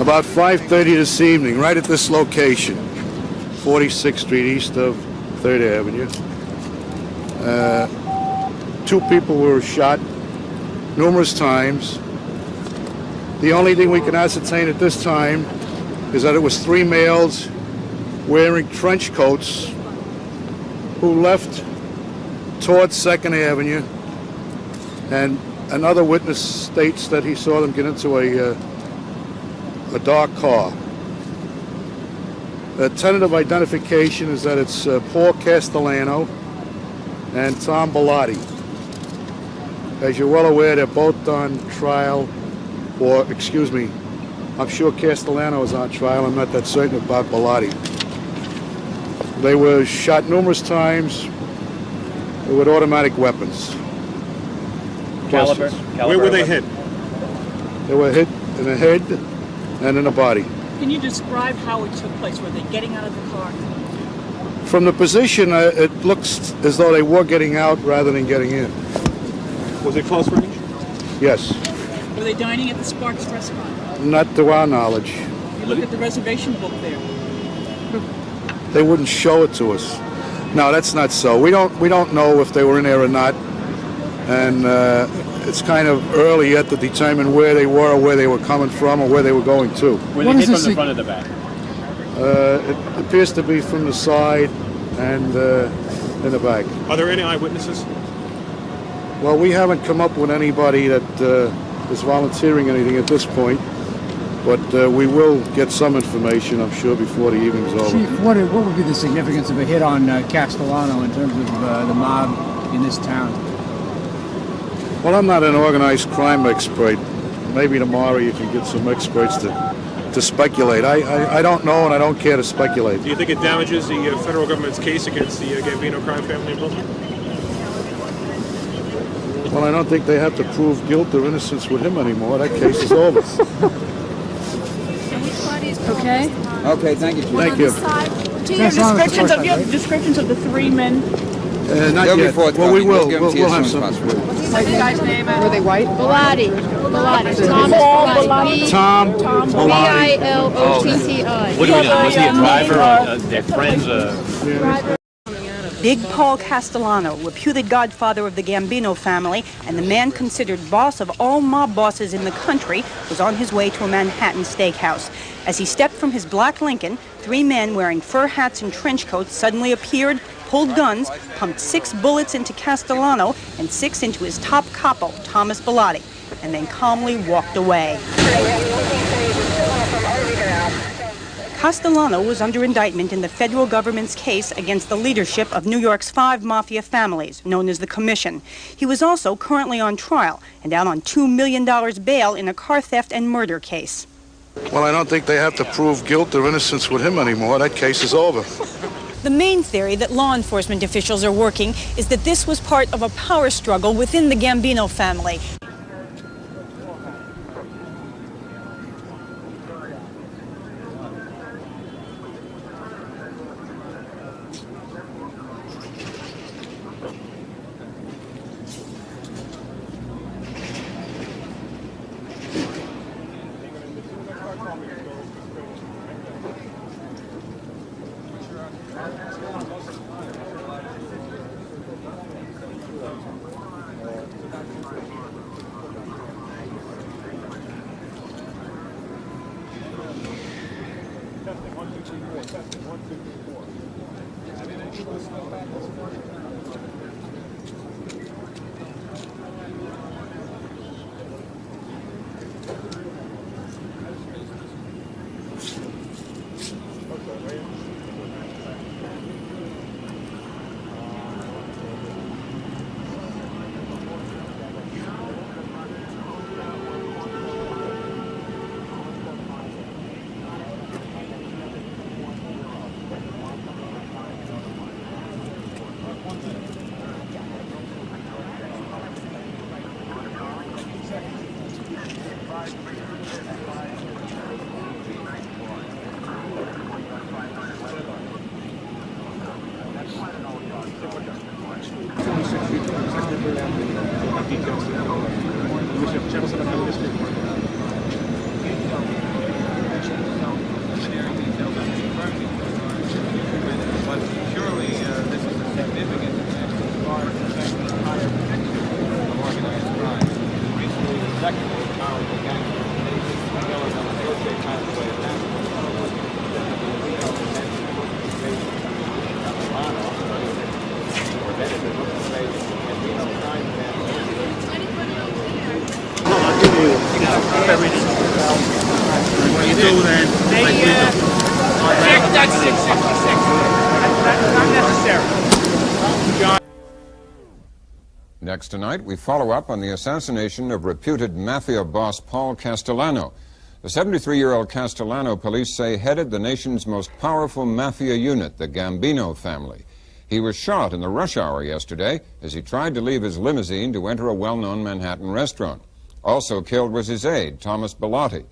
About 5:30 this evening, right at this location, 46th Street east of 3rd Avenue. Two people were shot numerous times. The only thing we can ascertain at this time is that it was three males wearing trench coats who left towards 2nd Avenue, and another witness states that he saw them get into a dark car. The tentative identification is that it's Paul Castellano and Tom Bellotti. As you're well aware, they're both on trial, or excuse me, I'm sure Castellano is on trial. I'm not that certain about Bellotti. They were shot numerous times with automatic weapons. Caliber? Where were they hit? They were hit in the head and in the body. Can you describe how it took place? Were they getting out of the car? From the position, it looks as though they were getting out rather than getting in. Was it close range? Yes. Were they dining at the Sparks restaurant? Not to our knowledge. You look at the reservation book there. They wouldn't show it to us. No, that's not so. We don't know if they were in there or not, and it's kind of early yet to determine where they were, or where they were coming from, or where they were going to. Were they hit from the front or the back? It appears to be from the side and in the back. Are there any eyewitnesses? Well, we haven't come up with anybody that is volunteering anything at this point, but we will get some information, I'm sure, before the evening's over. Chief, what would be the significance of a hit on Castellano in terms of the mob in this town? Well, I'm not an organized crime expert. Maybe tomorrow you can get some experts to speculate. I don't know, and I don't care to speculate. Do you think it damages the federal government's case against the Gambino crime family in Brooklyn? Well, I don't think they have to prove guilt or innocence with him anymore. That case is over. Okay. Okay, thank you, Chief. Thank you. Do you have descriptions of the three men? Not yet. Well, we will. We'll have some. What's the guy's name? Were they white? Bellotti. Bellotti. Tom Bellotti. Billotti. What do we know? Was he a driver? Their friends? Big Paul Castellano, reputed godfather of the Gambino family and the man considered boss of all mob bosses in the country, was on his way to a Manhattan steakhouse. As he stepped from his black Lincoln, three men wearing fur hats and trench coats suddenly appeared, pulled guns, pumped 6 bullets into Castellano and 6 into his top capo, Thomas Bellotti, and then calmly walked away. Castellano was under indictment in the federal government's case against the leadership of New York's 5 mafia families, known as the Commission. He was also currently on trial and out on $2 million bail in a car theft and murder case. Well, I don't think they have to prove guilt or innocence with him anymore. That case is over. The main theory that law enforcement officials are working is that this was part of a power struggle within the Gambino family. everything. When you do that, That's 666. That's not necessary. John. Next tonight, we follow up on the assassination of reputed mafia boss Paul Castellano. The 73-year-old Castellano, police say, headed the nation's most powerful mafia unit, the Gambino family. He was shot in the rush hour yesterday as he tried to leave his limousine to enter a well-known Manhattan restaurant. Also killed was his aide, Thomas Bellotti.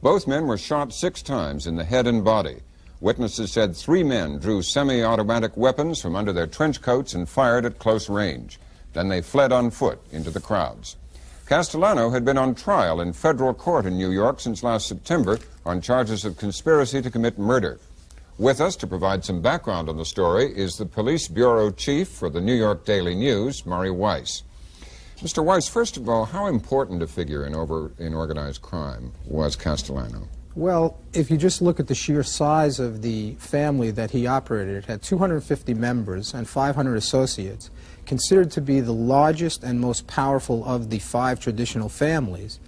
Both men were shot 6 times in the head and body. Witnesses said 3 men drew semi-automatic weapons from under their trench coats and fired at close range. Then they fled on foot into the crowds. Castellano had been on trial in federal court in New York since last September on charges of conspiracy to commit murder. With us to provide some background on the story is the police bureau chief for the New York Daily News, Murray Weiss. Mr. Weiss, first of all, how important a figure in organized crime was Castellano? Well, if you just look at the sheer size of the family that he operated, it had 250 members and 500 associates, considered to be the largest and most powerful of the 5 traditional families.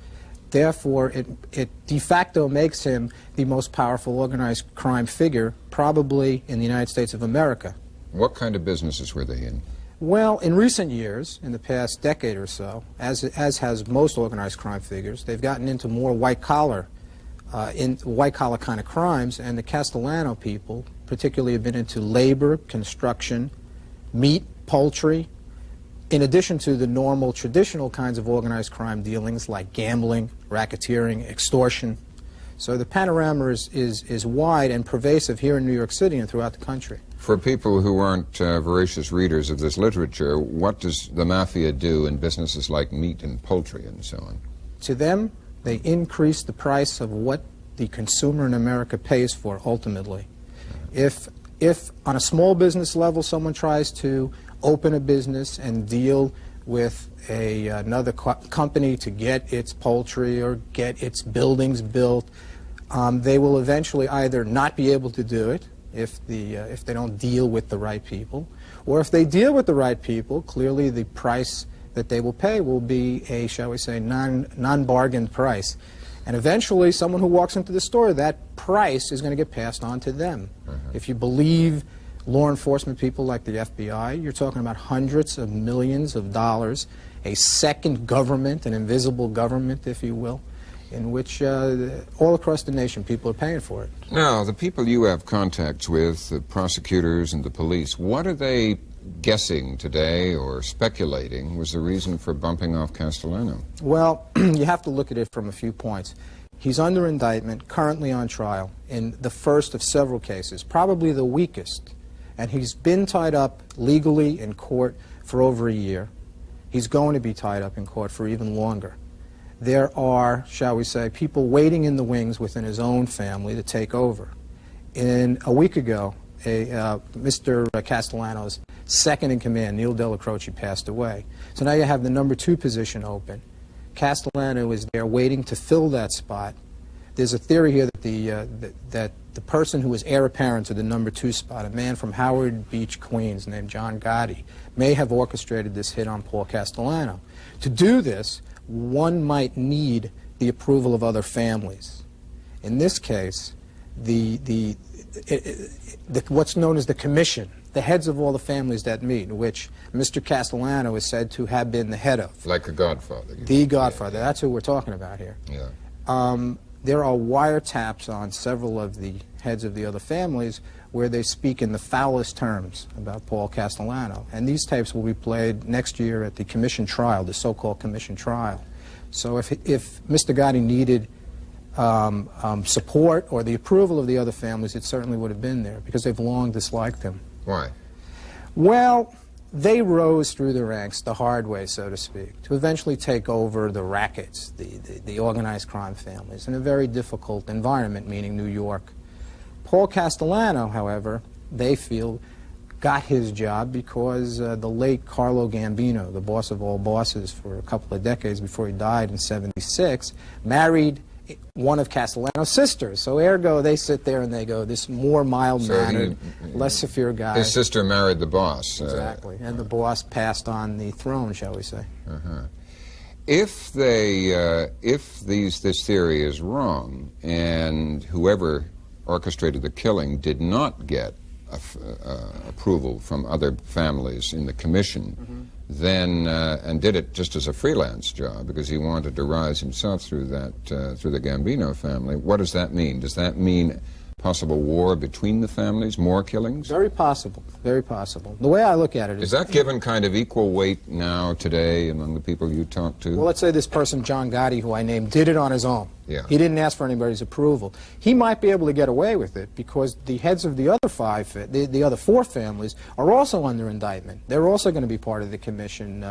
Therefore, it de facto makes him the most powerful organized crime figure probably in the United States of America. What kind of businesses were they in? Well, in recent years, in the past decade or so, as has most organized crime figures, they've gotten into more white-collar kind of crimes, and the Castellano people particularly have been into labor, construction, meat, poultry, in addition to the normal traditional kinds of organized crime dealings like gambling, racketeering, extortion. So the panorama is wide and pervasive here in New York City and throughout the country. For people who aren't voracious readers of this literature, what does the mafia do in businesses like meat and poultry and so on? To them, they increase the price of what the consumer in America pays for ultimately. If on a small business level someone tries to open a business and deal with another company to get its poultry or get its buildings built, they will eventually either not be able to do it if they don't deal with the right people, or if they deal with the right people, clearly the price that they will pay will be a, shall we say, non-bargained price. And eventually someone who walks into the store, that price is going to get passed on to them. If you believe law enforcement people like the FBI, you're talking about hundreds of millions of dollars, a second government, an invisible government, if you will, in which all across the nation people are paying for it. Now, the people you have contacts with, the prosecutors and the police, what are they guessing today or speculating was the reason for bumping off Castellano? Well, you have to look at it from a few points. He's under indictment, currently on trial, in the first of several cases, probably the weakest. And he's been tied up legally in court for over a year. He's going to be tied up in court for even longer. There are, shall we say, people waiting in the wings within his own family to take over. A week ago, Mr. Castellano's second in command, Neil Della Croce, passed away. So now you have the number 2 position open. Castellano is there waiting to fill that spot. There's a theory here that the person who was heir apparent to the number 2 spot, a man from Howard Beach, Queens, named John Gotti, may have orchestrated this hit on Paul Castellano. To do this, one might need the approval of other families. In this case, what's known as the commission, the heads of all the families that meet, which Mr. Castellano is said to have been the head of. Like a godfather. The godfather. Yeah. That's who we're talking about here. Yeah. There are wiretaps on several of the heads of the other families where they speak in the foulest terms about Paul Castellano. And these tapes will be played next year at the commission trial, the so-called commission trial. So if Mr. Gotti needed support or the approval of the other families, it certainly would have been there, because they've long disliked him. Why? Well, they rose through the ranks the hard way, so to speak, to eventually take over the rackets, the organized crime families, in a very difficult environment, meaning New York. Paul Castellano, however, they feel, got his job because the late Carlo Gambino, the boss of all bosses for a couple of decades before he died in '76, married one of Castellano's sisters. So ergo, they sit there and they go, this more mild-mannered, less severe guy. His sister married the boss. Exactly. And the boss passed on the throne, shall we say. If this theory is wrong, and whoever orchestrated the killing did not get approval from other families in the commission, then and did it just as a freelance job because he wanted to rise himself through that through the Gambino family, what does that mean? Does that mean possible war between the families, more killings? Very possible, very possible. The way I look at it is that given kind of equal weight now, today, among the people you talk to? Well, let's say this person, John Gotti, who I named, did it on his own. Yeah. He didn't ask for anybody's approval. He might be able to get away with it because the heads of the other the other 4 families are also under indictment. They're also going to be part of the commission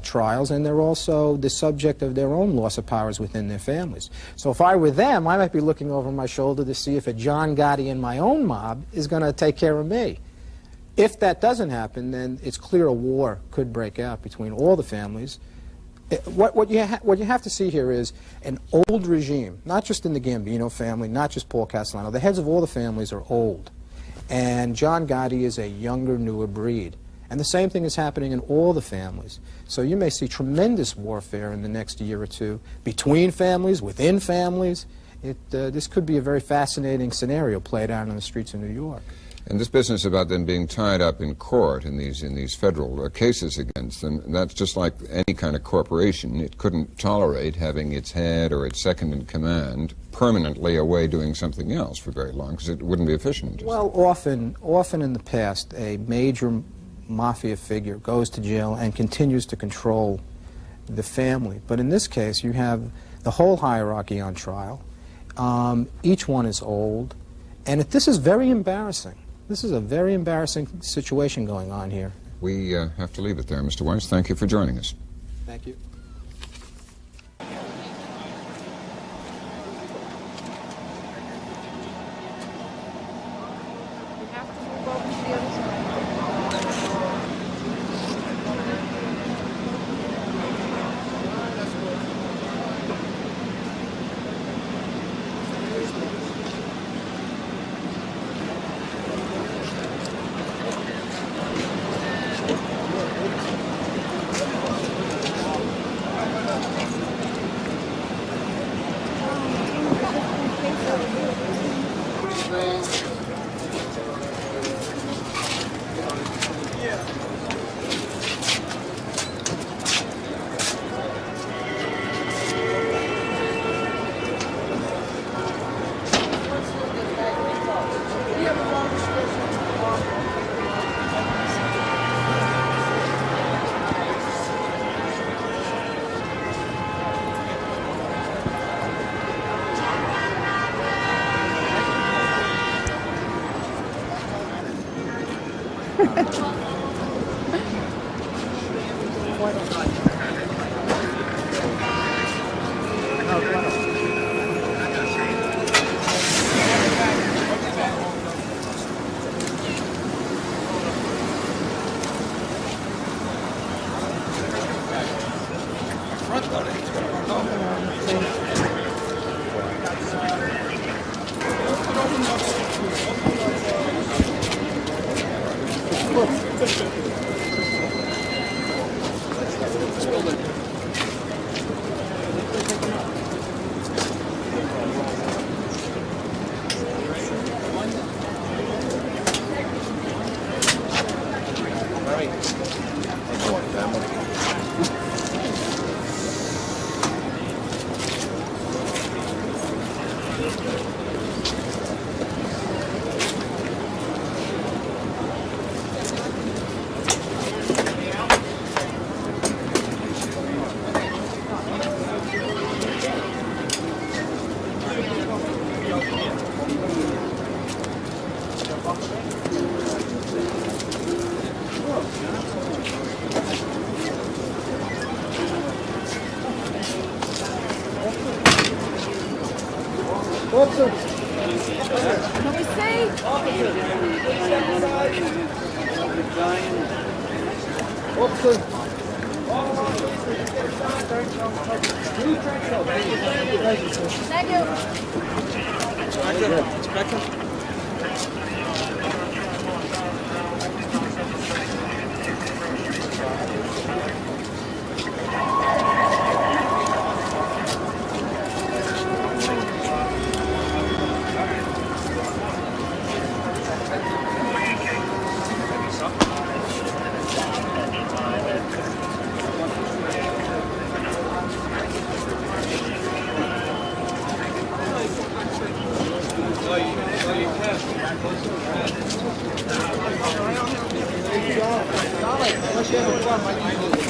trials, and they're also the subject of their own loss of powers within their families. So if I were them, I might be looking over my shoulder to see if a John Gotti in my own mob is going to take care of me. If that doesn't happen, then it's clear a war could break out between all the families. What you have to see here is an old regime, not just in the Gambino family, not just Paul Castellano. The heads of all the families are old, and John Gotti is a younger, newer breed. And the same thing is happening in all the families. So you may see tremendous warfare in the next year or two between families, within families. This could be a very fascinating scenario played out on the streets of New York. And this business about them being tied up in court in these federal cases against them, that's just like any kind of corporation. It couldn't tolerate having its head or its second in command permanently away doing something else for very long, because it wouldn't be efficient. Well, often in the past, a major mafia figure goes to jail and continues to control the family. But in this case, you have the whole hierarchy on trial. Each one is old. And this is very embarrassing. This is a very embarrassing situation going on here. We have to leave it there, Mr. Weiss. Thank you for joining us. Thank you. Can we see? Thank you.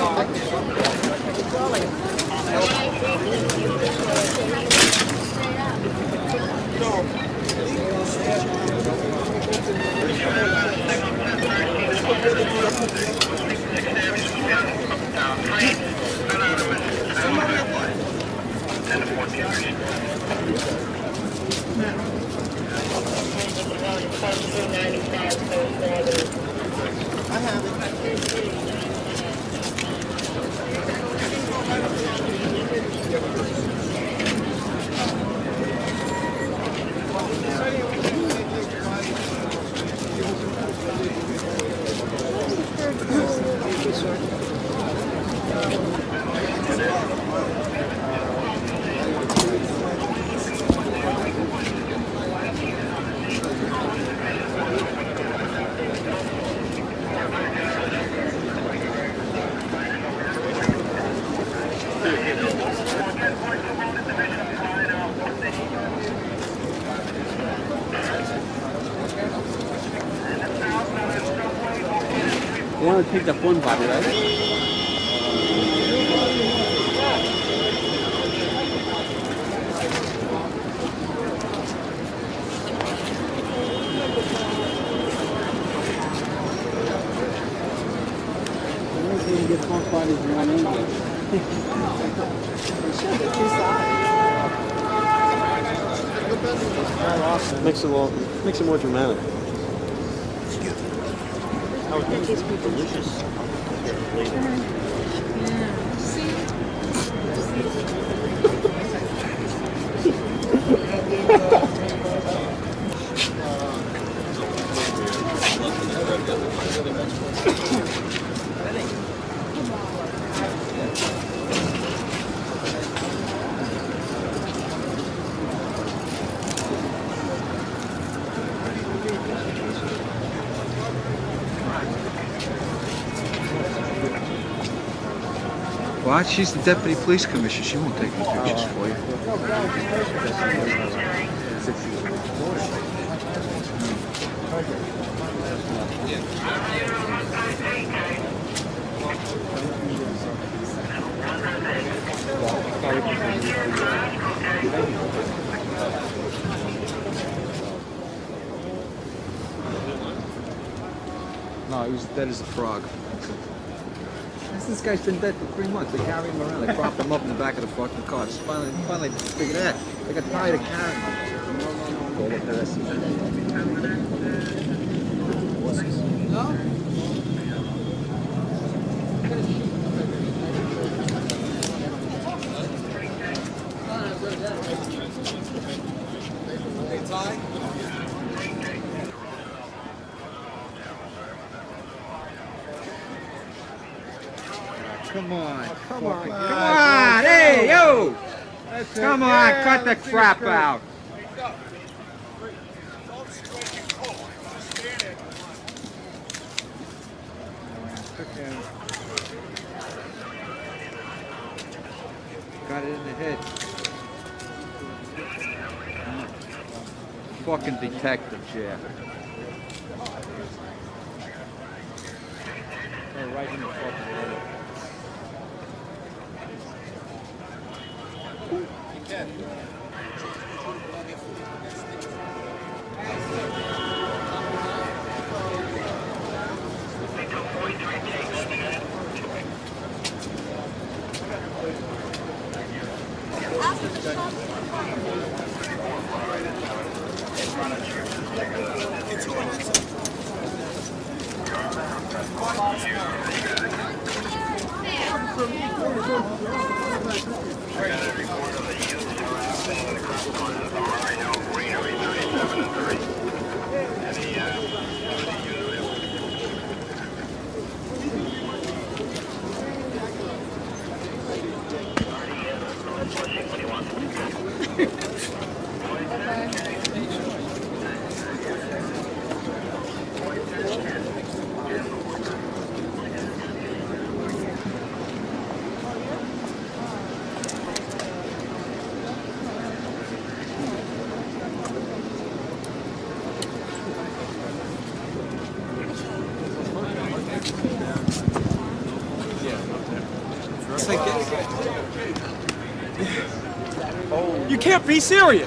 You want to take the phone body, right? Get phone bodies in one angle. Makes it more dramatic. Oh, it tastes pretty delicious. What? She's the deputy police commissioner. She won't take any pictures for you. No, he was dead as a frog. This guy's been dead for 3 months. They carry him around. They propped him up in the back of the fucking car. Just finally figured that. They got tired of carrying him. Go look at the rest of it. No? Come on, come on, come on! Hey, yo! Come on, cut the crap out! Got it in the head. Fucking detective, Jeff. Right in the fucking head. You can't be serious.